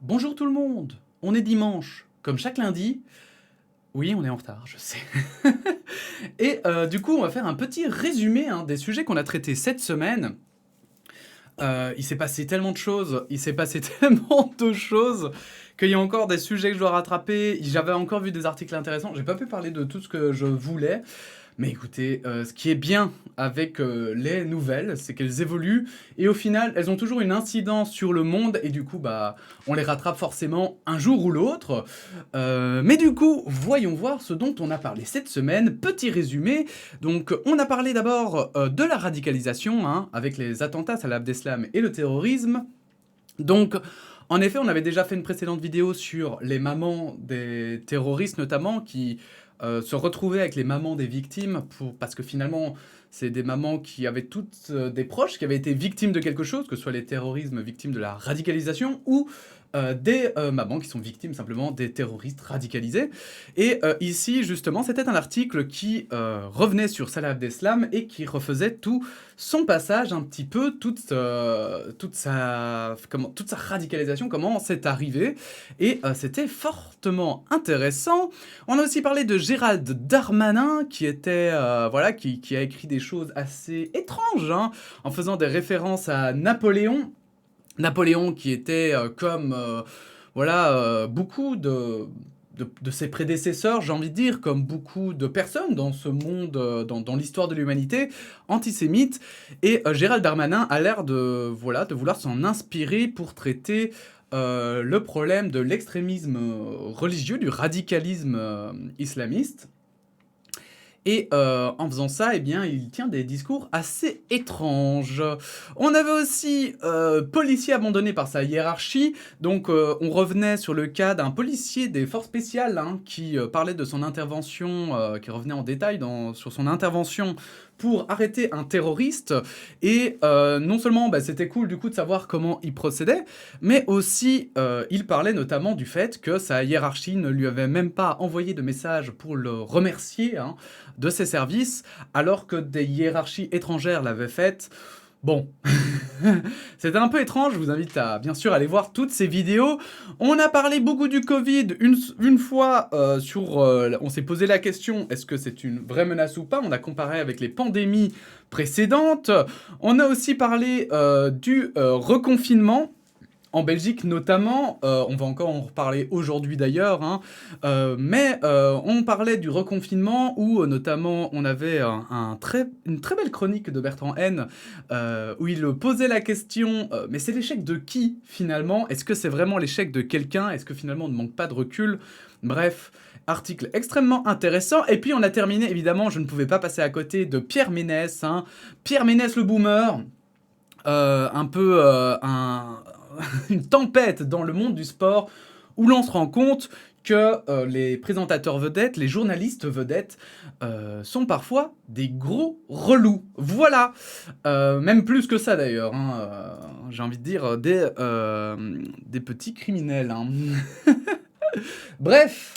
Bonjour tout le monde, on est dimanche, comme chaque lundi. Oui, on est en retard, je sais. Et du coup, on va faire un petit résumé des sujets qu'on a traités cette semaine. Il s'est passé tellement de choses, il s'est passé tellement de choses qu'il y a encore des sujets que je dois rattraper. J'avais encore vu des articles intéressants. J'ai pas pu parler de tout ce que je voulais. Mais écoutez, ce qui est bien avec les nouvelles, c'est qu'elles évoluent et au final, elles ont toujours une incidence sur le monde et du coup, bah, on les rattrape forcément un jour ou l'autre. Mais du coup, voyons voir ce dont on a parlé cette semaine. Petit résumé. Donc, on a parlé d'abord de la radicalisation, avec les attentats à l'Abdeslam et le terrorisme. Donc, en effet, on avait déjà fait une précédente vidéo sur les mamans des terroristes notamment, qui se retrouvaient avec les mamans des victimes, parce que finalement, c'est des mamans qui avaient toutes des proches, qui avaient été victimes de quelque chose, que ce soit les terrorismes victimes de la radicalisation, ou des mamans qui sont victimes simplement des terroristes radicalisés. Et ici, justement, c'était un article qui revenait sur Salah Abdeslam et qui refaisait tout son passage un petit peu, toute sa radicalisation, comment c'est arrivé. Et c'était fortement intéressant. On a aussi parlé de Gérald Darmanin, qui était, qui a écrit des choses assez étranges, en faisant des références à Napoléon. Napoléon qui était beaucoup de ses prédécesseurs, j'ai envie de dire, comme beaucoup de personnes dans ce monde, dans l'histoire de l'humanité, antisémite. Et Gérald Darmanin a l'air de vouloir s'en inspirer pour traiter le problème de l'extrémisme religieux, du radicalisme islamiste. Et en faisant ça, eh bien, il tient des discours assez étranges. On avait aussi policier abandonné par sa hiérarchie. Donc, on revenait sur le cas d'un policier des forces spéciales qui parlait de son intervention, qui revenait en détail sur son intervention pour arrêter un terroriste. Et non seulement c'était cool du coup de savoir comment il procédait, mais aussi il parlait notamment du fait que sa hiérarchie ne lui avait même pas envoyé de message pour le remercier de ses services, alors que des hiérarchies étrangères l'avaient fait. Bon, c'était un peu étrange, je vous invite à bien sûr aller voir toutes ces vidéos. On a parlé beaucoup du Covid une fois on s'est posé la question, est-ce que c'est une vraie menace ou pas? On a comparé avec les pandémies précédentes. On a aussi parlé du reconfinement. En Belgique notamment, on va encore en reparler aujourd'hui d'ailleurs, mais on parlait du reconfinement où notamment on avait une très belle chronique de Bertrand Haine où il posait la question mais c'est l'échec de qui finalement? Est-ce que c'est vraiment l'échec de quelqu'un? Est-ce que finalement on ne manque pas de recul? Bref, article extrêmement intéressant. Et puis on a terminé, évidemment, je ne pouvais pas passer à côté de Pierre Ménès. Pierre Ménès le boomer, une tempête dans le monde du sport où l'on se rend compte que les présentateurs vedettes, les journalistes vedettes sont parfois des gros relous. Voilà, même plus que ça d'ailleurs, j'ai envie de dire des petits criminels. Bref,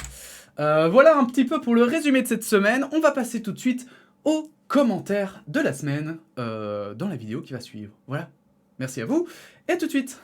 voilà un petit peu pour le résumé de cette semaine. On va passer tout de suite aux commentaires de la semaine dans la vidéo qui va suivre. Voilà, merci à vous et à tout de suite.